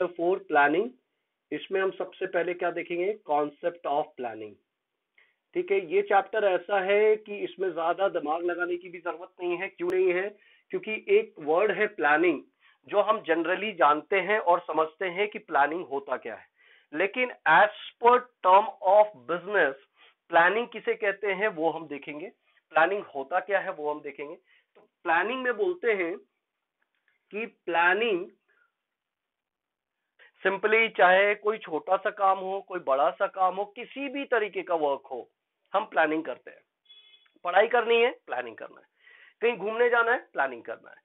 4 planning. इसमें हम सबसे पहले क्या देखेंगे, कॉन्सेप्ट ऑफ प्लानिंग। ठीक है, ये चैप्टर ऐसा है कि इसमें ज्यादा दिमाग लगाने की भी जरूरत नहीं है। क्यों नहीं है? क्योंकि एक वर्ड है प्लानिंग, जो हम जनरली जानते हैं और समझते हैं कि प्लानिंग होता क्या है, लेकिन as per term of business planning किसे कहते हैं वो हम देखेंगे, प्लानिंग होता क्या है वो हम देखेंगे। तो प्लानिंग में बोलते हैं कि प्लानिंग सिंपली, चाहे कोई छोटा सा काम हो, कोई बड़ा सा काम हो, किसी भी तरीके का वर्क हो, हम प्लानिंग करते हैं। पढ़ाई करनी है, प्लानिंग करना है, कहीं घूमने जाना है, प्लानिंग करना है,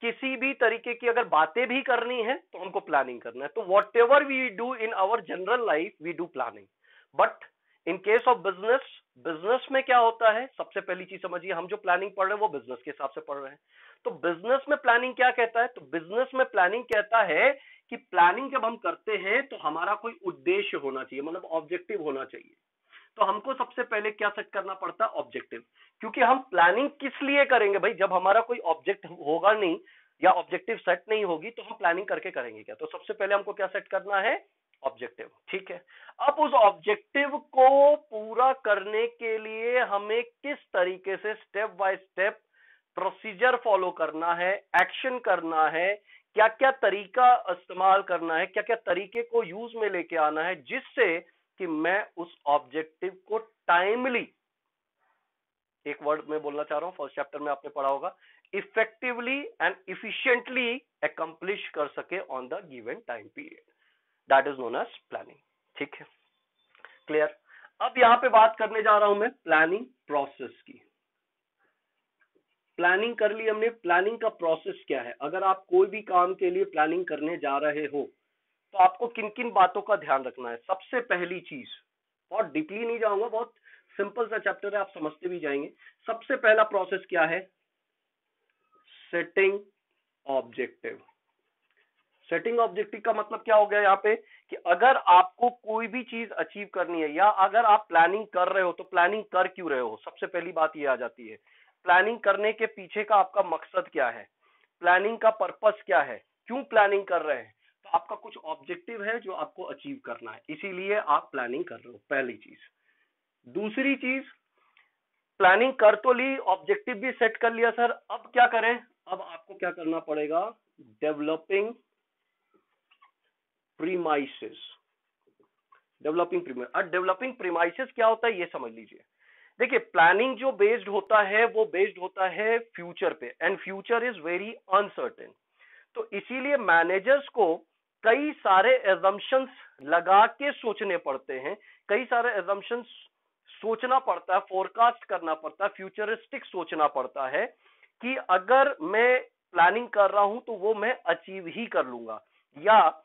किसी भी तरीके की अगर बातें भी करनी है तो हमको प्लानिंग करना है। तो whatever we do in our general life we do planning. But in case of business, business में क्या होता है, सबसे पहली चीज समझिए, हम जो प्लानिंग पढ़ रहे हैं वो बिजनेस के हिसाब से पढ़ रहे हैं। तो बिजनेस में प्लानिंग क्या कहता है, तो बिजनेस में प्लानिंग कहता है कि प्लानिंग जब हम करते हैं तो हमारा कोई उद्देश्य होना चाहिए, मतलब ऑब्जेक्टिव होना चाहिए। तो हमको सबसे पहले क्या सेट करना पड़ता है, ऑब्जेक्टिव। क्योंकि हम प्लानिंग किस लिए करेंगे भाई, जब हमारा कोई ऑब्जेक्ट होगा नहीं या ऑब्जेक्टिव सेट नहीं होगी तो हम प्लानिंग करके करेंगे क्या। तो सबसे पहले हमको क्या सेट करना है, ऑब्जेक्टिव। ठीक है, अब उस ऑब्जेक्टिव को पूरा करने के लिए हमें किस तरीके से step by step procedure follow करना है, एक्शन करना है, क्या क्या तरीका इस्तेमाल करना है, क्या क्या तरीके को यूज में लेके आना है, जिससे कि मैं उस ऑब्जेक्टिव को टाइमली, एक वर्ड में बोलना चाह रहा हूं, फर्स्ट चैप्टर में आपने पढ़ा होगा, इफेक्टिवली एंड इफिशिएंटली अकम्प्लिश कर सके on the given time period, that is known as planning. ठीक है, क्लियर। अब यहां पे बात करने जा रहा हूं मैं प्लानिंग प्रोसेस की। प्लानिंग कर ली हमने, प्लानिंग का प्रोसेस क्या है। अगर आप कोई भी काम के लिए प्लानिंग करने जा रहे हो तो आपको किन किन बातों का ध्यान रखना है। सबसे पहली चीज, बहुत डीपली नहीं जाऊंगा, बहुत सिंपल सा चैप्टर है, आप समझते भी जाएंगे। सबसे पहला प्रोसेस क्या है, सेटिंग ऑब्जेक्टिव। सेटिंग ऑब्जेक्टिव का मतलब क्या हो गया यहाँ पे, कि अगर आपको कोई भी चीज अचीव करनी है या अगर आप प्लानिंग कर रहे हो तो प्लानिंग कर क्यों रहे हो। सबसे पहली बात ये आ जाती है, प्लानिंग करने के पीछे का आपका मकसद क्या है, प्लानिंग का पर्पस क्या है, क्यों प्लानिंग कर रहे हैं। तो आपका कुछ ऑब्जेक्टिव है जो आपको अचीव करना है, इसीलिए आप प्लानिंग कर रहे हो, पहली चीज। दूसरी चीज, प्लानिंग कर तो ली, ऑब्जेक्टिव भी सेट कर लिया सर, अब क्या करें, अब आपको क्या करना पड़ेगा, डेवलपिंग प्रीमाइसेस। डेवलपिंग प्रीमाइसेस क्या होता है ये समझ लीजिए। देखिए, प्लानिंग जो बेस्ड होता है वो बेस्ड होता है फ्यूचर पे, and future is very uncertain. तो इसीलिए मैनेजर्स को कई सारे एजम्पशंस लगा के सोचने पड़ते हैं, कई सारे एजम्पशंस सोचना पड़ता है, फोरकास्ट करना पड़ता है, फ्यूचरिस्टिक सोचना पड़ता है कि अगर मैं प्लानिंग कर रहा हूं तो वो मैं अचीव ही कर लूंगा, या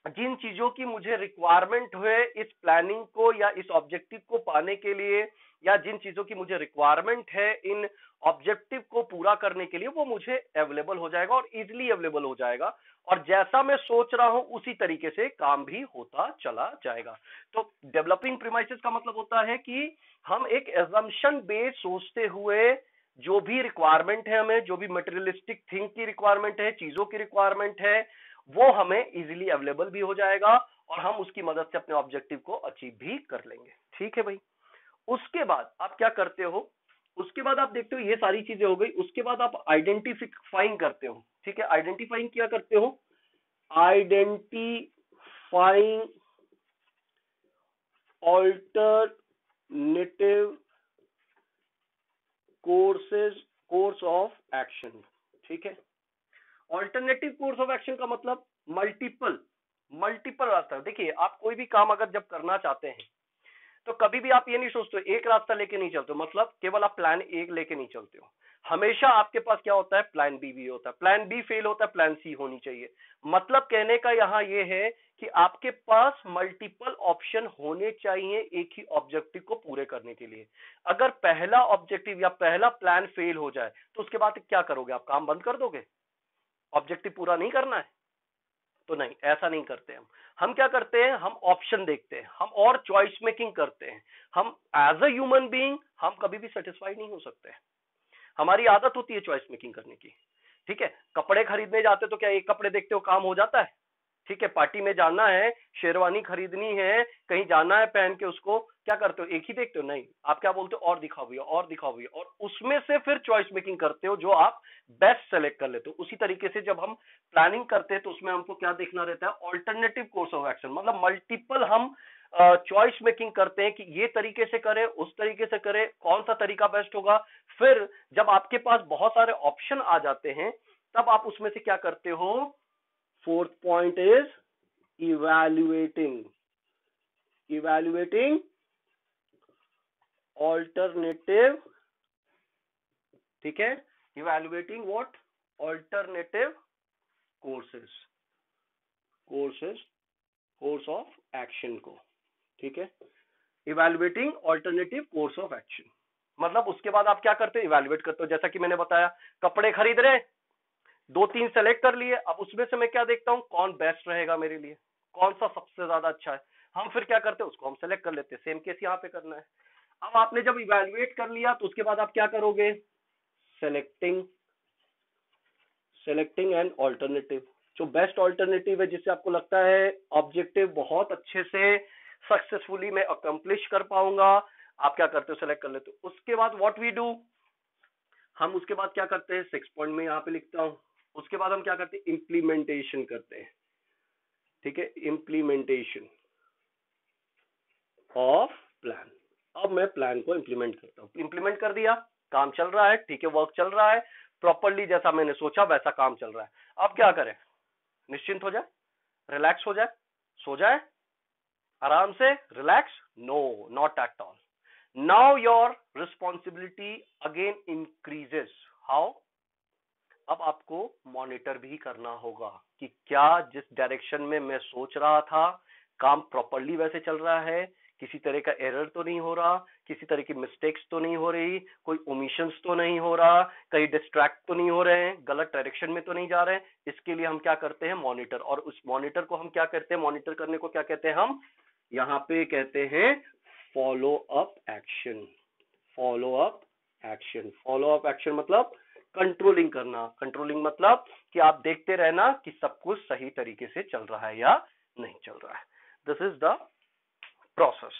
जिन चीजों की मुझे रिक्वायरमेंट है इस प्लानिंग को या इस ऑब्जेक्टिव को पाने के लिए, या जिन चीजों की मुझे रिक्वायरमेंट है इन ऑब्जेक्टिव को पूरा करने के लिए, वो मुझे अवेलेबल हो जाएगा और इजीली अवेलेबल हो जाएगा, और जैसा मैं सोच रहा हूं उसी तरीके से काम भी होता चला जाएगा। तो डेवलपिंग प्रीमाइसेस का मतलब होता है कि हम एक एजम्पशन बेस्ड सोचते हुए जो भी रिक्वायरमेंट है, हमें जो भी मटेरियलिस्टिक थिंग की रिक्वायरमेंट है, चीजों की रिक्वायरमेंट है, वो हमें इजीली अवेलेबल भी हो जाएगा और हम उसकी मदद से अपने ऑब्जेक्टिव को अचीव भी कर लेंगे। ठीक है भाई। उसके बाद आप क्या करते हो, उसके बाद आप देखते हो ये सारी चीजें हो गई, उसके बाद आप आइडेंटिफाइंग करते हो। ठीक है, आइडेंटिफाइंग क्या करते हो, identifying alternative course of action. ठीक है, ऑल्टरनेटिव कोर्स ऑफ एक्शन का मतलब मल्टीपल रास्ता। देखिए, आप कोई भी काम अगर जब करना चाहते हैं तो कभी भी आप ये नहीं सोचते एक रास्ता लेके नहीं चलते हो, मतलब केवल आप प्लान ए लेके नहीं चलते हो, हमेशा आपके पास क्या होता है, प्लान बी भी होता है, प्लान बी फेल होता है, प्लान सी होनी चाहिए। मतलब कहने का यहां ये है कि आपके पास मल्टीपल ऑप्शन होने चाहिए एक ही ऑब्जेक्टिव को पूरे करने के लिए। अगर पहला ऑब्जेक्टिव या पहला प्लान फेल हो जाए तो उसके बाद क्या करोगे, आप काम बंद कर दोगे, ऑब्जेक्टिव पूरा नहीं करना है। तो नहीं, ऐसा नहीं करते हम क्या करते हैं, हम ऑप्शन देखते हैं, हम और चॉइस मेकिंग करते हैं। हम एज अ ह्यूमन बीइंग हम कभी भी सेटिस्फाइड नहीं हो सकते, हमारी आदत होती है चॉइस मेकिंग करने की। ठीक है, कपड़े खरीदने जाते तो क्या एक कपड़े देखते हो काम हो जाता है, ठीक है, पार्टी में जाना है, शेरवानी खरीदनी है, कहीं जाना है पहन के, उसको क्या करते हो, एक ही देखते हो? नहीं, आप क्या बोलते हो, और दिखाओ भैया, और दिखाओ भैया, और उसमें से फिर चॉइस मेकिंग करते हो जो आप बेस्ट सेलेक्ट कर लेते हो। उसी तरीके से जब हम प्लानिंग करते हैं तो उसमें हमको क्या देखना रहता है, ऑल्टरनेटिव कोर्स ऑफ एक्शन, मतलब मल्टीपल हम चॉइस मेकिंग करते हैं कि ये तरीके से करें, उस तरीके से करें, कौन सा तरीका बेस्ट होगा। फिर जब आपके पास बहुत सारे ऑप्शन आ जाते हैं तब आप उसमें से क्या करते हो, fourth point is evaluating alternative, ठीक है, evaluating what, alternative course of action को, ठीक है, evaluating alternative course of action. मतलब उसके बाद आप क्या करते हो, इवैल्यूएट करते हो। जैसा कि मैंने बताया, कपड़े खरीद रहे, 2-3 सेलेक्ट कर लिए, अब उसमें से मैं क्या देखता हूं, कौन बेस्ट रहेगा मेरे लिए, कौन सा सबसे ज्यादा अच्छा है, हम फिर क्या करते हैं, उसको हम सेलेक्ट कर लेते हैं। सेम केस यहाँ पे करना है। अब आपने जब इवैल्यूएट कर लिया तो उसके बाद आप क्या करोगे, सेलेक्टिंग एन ऑल्टरनेटिव, जो बेस्ट ऑल्टरनेटिव है, जिससे आपको लगता है ऑब्जेक्टिव बहुत अच्छे से सक्सेसफुली मैं अकम्प्लिश कर पाऊंगा, आप क्या करते हो, सेलेक्ट कर लेते हो। उसके बाद व्हाट वी डू, हम उसके बाद क्या करते हैं, 6 पॉइंट में यहाँ पे लिखता हूं, उसके बाद हम क्या करते हैं, इंप्लीमेंटेशन करते हैं, ठीक है, इंप्लीमेंटेशन ऑफ प्लान। अब मैं प्लान को इंप्लीमेंट करता हूं, इंप्लीमेंट कर दिया, काम चल रहा है, ठीक है, वर्क चल रहा है प्रॉपरली, जैसा मैंने सोचा वैसा काम चल रहा है। अब क्या करें, निश्चिंत हो जाए, रिलैक्स हो जाए, सो जाए आराम से, relax, no, not at all. Now your responsibility again increases. How, अब आपको मॉनिटर भी करना होगा कि क्या जिस डायरेक्शन में मैं सोच रहा था काम प्रॉपरली वैसे चल रहा है, किसी तरह का एरर तो नहीं हो रहा, किसी तरह की मिस्टेक्स तो नहीं हो रही, कोई ओमिशंस तो नहीं हो रहा, कहीं डिस्ट्रैक्ट तो नहीं हो रहे हैं, गलत डायरेक्शन में तो नहीं जा रहे हैं। इसके लिए हम क्या करते हैं, मॉनिटर, और उस मॉनिटर को हम क्या कहते हैं, मॉनिटर करने को क्या कहते हैं, हम यहाँ पे कहते हैं follow up action. Follow up action मतलब कंट्रोलिंग करना। कंट्रोलिंग मतलब कि आप देखते रहना कि सब कुछ सही तरीके से चल रहा है या नहीं चल रहा है। This is the process.